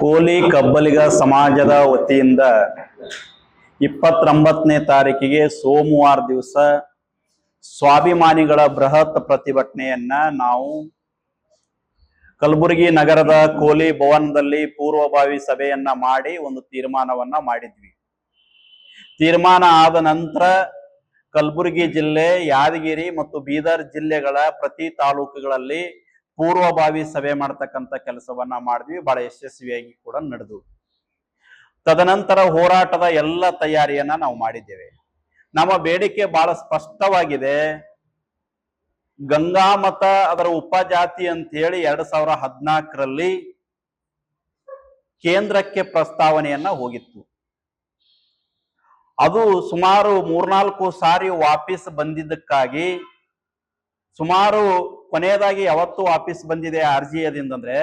ಕೋಲಿ ಕಬ್ಬಲಿಗ ಸಮಾಜದ ವತಿಯಿಂದ 29ನೇ ತಾರೀಕಿಗೆ ಸೋಮವಾರ ದಿವಸ ಸ್ವಾಭಿಮಾನಿಗಳ ಬೃಹತ್ ಪ್ರತಿಭಟನೆಯನ್ನ ನಾವು ಕಲಬುರಗಿ ನಗರದ ಕೋಲಿ ಭವನದಲ್ಲಿ ಪೂರ್ವಭಾವಿ ಸಭೆಯನ್ನ ಮಾಡಿ ಒಂದು ತೀರ್ಮಾನವನ್ನ ಮಾಡಿದ್ವಿ. ತೀರ್ಮಾನ ಆದ ನಂತರ ಕಲಬುರಗಿ ಜಿಲ್ಲೆ, ಯಾದಗಿರಿ ಮತ್ತು ಬೀದರ್ ಜಿಲ್ಲೆಗಳ ಪ್ರತಿ ತಾಲೂಕುಗಳಲ್ಲಿ ಪೂರ್ವಭಾವಿ ಸಭೆ ಮಾಡತಕ್ಕಂತ ಕೆಲಸವನ್ನ ಮಾಡಿದ್ವಿ. ಬಹಳ ಯಶಸ್ವಿಯಾಗಿ ಕೂಡ ನಡೆದು ತದನಂತರ ಹೋರಾಟದ ಎಲ್ಲ ತಯಾರಿಯನ್ನ ನಾವು ಮಾಡಿದ್ದೇವೆ. ನಮ್ಮ ಬೇಡಿಕೆ ಬಹಳ ಸ್ಪಷ್ಟವಾಗಿದೆ. ಗಂಗಾ ಮತ ಅದರ ಉಪಜಾತಿ ಅಂತ ಹೇಳಿ 2014ರಲ್ಲಿ ಕೇಂದ್ರಕ್ಕೆ ಪ್ರಸ್ತಾವನೆಯನ್ನ ಹೋಗಿತ್ತು. ಅದು ಸುಮಾರು 3-4 ಸಾರಿ ವಾಪಸ್ ಬಂದಿದ್ದಕ್ಕಾಗಿ ಸುಮಾರು ಕೊನೆಯದಾಗಿ ಯಾವತ್ತು ವಾಪಸ್ ಬಂದಿದೆ ಅರ್ಜಿಯದಿಂದಂದ್ರೆ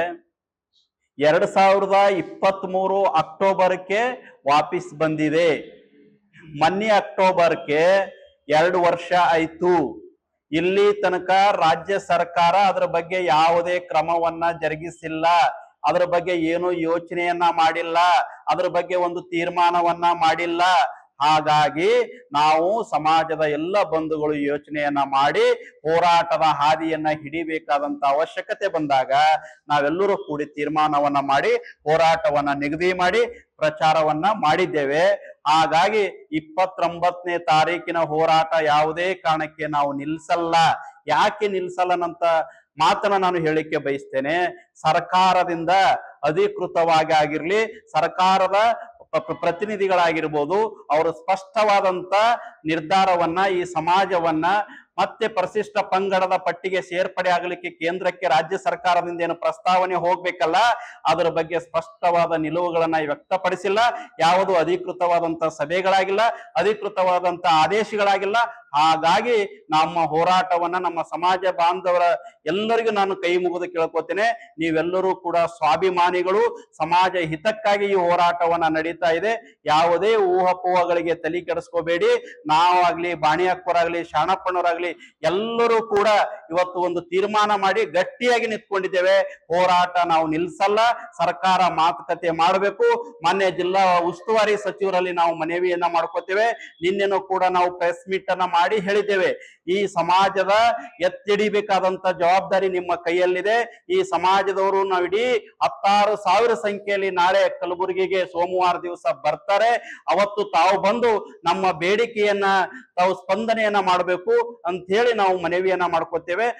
2023 ಅಕ್ಟೋಬರ್ಗೆ ವಾಪಸ್ ಬಂದಿದೆ. ಮೊನ್ನೆ ಅಕ್ಟೋಬರ್ಗೆ 2 ವರ್ಷ ಆಯ್ತು. ಇಲ್ಲಿ ತನಕ ರಾಜ್ಯ ಸರ್ಕಾರ ಅದರ ಬಗ್ಗೆ ಯಾವುದೇ ಕ್ರಮವನ್ನ ಜರುಗಿಸಿಲ್ಲ. ಅದರ ಬಗ್ಗೆ ಏನು ಯೋಚನೆಯನ್ನ ಮಾಡಿಲ್ಲ. ಅದರ ಬಗ್ಗೆ ಒಂದು ತೀರ್ಮಾನವನ್ನ ಮಾಡಿಲ್ಲ. ಹಾಗಾಗಿ ನಾವು ಸಮಾಜದ ಎಲ್ಲ ಬಂಧುಗಳು ಯೋಚನೆಯನ್ನ ಮಾಡಿ ಹೋರಾಟದ ಹಾದಿಯನ್ನ ಹಿಡಿಬೇಕಾದಂತ ಅವಶ್ಯಕತೆ ಬಂದಾಗ ನಾವೆಲ್ಲರೂ ಕೂಡಿ ತೀರ್ಮಾನವನ್ನ ಮಾಡಿ ಹೋರಾಟವನ್ನ ನಿಗದಿ ಮಾಡಿ ಪ್ರಚಾರವನ್ನ ಮಾಡಿದ್ದೇವೆ. ಹಾಗಾಗಿ 29ನೇ ತಾರೀಕಿನ ಹೋರಾಟ ಯಾವುದೇ ಕಾರಣಕ್ಕೆ ನಾವು ನಿಲ್ಸಲ್ಲ. ಯಾಕೆ ನಿಲ್ಸಲ್ಲನಂತ ಮಾತನ್ನ ನಾನು ಹೇಳಿಕೆ ಬಯಸ್ತೇನೆ. ಸರ್ಕಾರದಿಂದ ಅಧಿಕೃತವಾಗಿ ಆಗಿರ್ಲಿ, ಸರ್ಕಾರದ ಪ್ರತಿನಿಧಿಗಳಾಗಿರ್ಬೋದು, ಅವರು ಸ್ಪಷ್ಟವಾದಂತ ನಿರ್ಧಾರವನ್ನ ಈ ಸಮಾಜವನ್ನ ಮತ್ತೆ ಪರಿಶಿಷ್ಟ ಪಂಗಡದ ಪಟ್ಟಿಗೆ ಸೇರ್ಪಡೆ ಆಗಲಿಕ್ಕೆ ಕೇಂದ್ರಕ್ಕೆ ರಾಜ್ಯ ಸರ್ಕಾರದಿಂದ ಏನು ಪ್ರಸ್ತಾವನೆ ಹೋಗ್ಬೇಕಲ್ಲ, ಅದರ ಬಗ್ಗೆ ಸ್ಪಷ್ಟವಾದ ನಿಲುವುಗಳನ್ನ ವ್ಯಕ್ತಪಡಿಸಿಲ್ಲ. ಯಾವುದು ಅಧಿಕೃತವಾದಂತ ಸಭೆಗಳಾಗಿಲ್ಲ, ಅಧಿಕೃತವಾದಂತ ಆದೇಶಗಳಾಗಿಲ್ಲ. ಹಾಗಾಗಿ ನಮ್ಮ ಹೋರಾಟವನ್ನ ನಮ್ಮ ಸಮಾಜ ಬಾಂಧವರ ಎಲ್ಲರಿಗೂ ನಾನು ಕೈ ಮುಗಿದು ಕೇಳ್ಕೊತೇನೆ. ನೀವೆಲ್ಲರೂ ಕೂಡ ಸ್ವಾಭಿಮಾನಿಗಳು. ಸಮಾಜ ಹಿತಕ್ಕಾಗಿ ಈ ಹೋರಾಟವನ್ನ ನಡೀತಾ ಇದೆ. ಯಾವುದೇ ಊಹಾಪೋಹಗಳಿಗೆ ತಲೆ ಕೆಡಿಸ್ಕೋಬೇಡಿ. ನಾವಾಗ್ಲಿ, ಬಾಣಿಯಕ್ಕವರಾಗ್ಲಿ, ಶಾಣಪ್ಪನವರಾಗ್ಲಿ ಎಲ್ಲರೂ ಕೂಡ ಇವತ್ತು ಒಂದು ತೀರ್ಮಾನ ಮಾಡಿ ಗಟ್ಟಿಯಾಗಿ ನಿಂತ್ಕೊಂಡಿದ್ದೇವೆ. ಹೋರಾಟ ನಾವು ನಿಲ್ಸಲ್ಲ. ಸರ್ಕಾರ ಮಾತುಕತೆ ಮಾಡಬೇಕು. ಮೊನ್ನೆ ಜಿಲ್ಲಾ ಉಸ್ತುವಾರಿ ಸಚಿವರಲ್ಲಿ ನಾವು ಮನವಿಯನ್ನ ಮಾಡ್ಕೋತೇವೆ. ನಿನ್ನೆನೂ ಕೂಡ ನಾವು ಪ್ರೆಸ್ ಮೀಟ್ ಅನ್ನ ಮಾಡಿ ಹೇಳಿದ್ದೇವೆ. ಈ ಸಮಾಜದ ಎತ್ತಿಡಿಬೇಕಾದಂತ ಜವಾಬ್ದಾರಿ ನಿಮ್ಮ ಕೈಯಲ್ಲಿದೆ. ಈ ಸಮಾಜದವರು ನಾವು ಇಡೀ 16,000 ಸಂಖ್ಯೆಯಲ್ಲಿ ನಾಳೆ ಕಲಬುರಗಿಗೆ ಸೋಮವಾರ ದಿವಸ ಬರ್ತಾರೆ. ಅವತ್ತು ತಾವು ಬಂದು ನಮ್ಮ ಬೇಡಿಕೆಯನ್ನ ತಾವು ಸ್ಪಂದನೆಯನ್ನ ಮಾಡಬೇಕು ಅಂತ ಹೇಳಿ ನಾವು ಮನವಿಯನ್ನ ಮಾಡ್ಕೋತೇವೆ.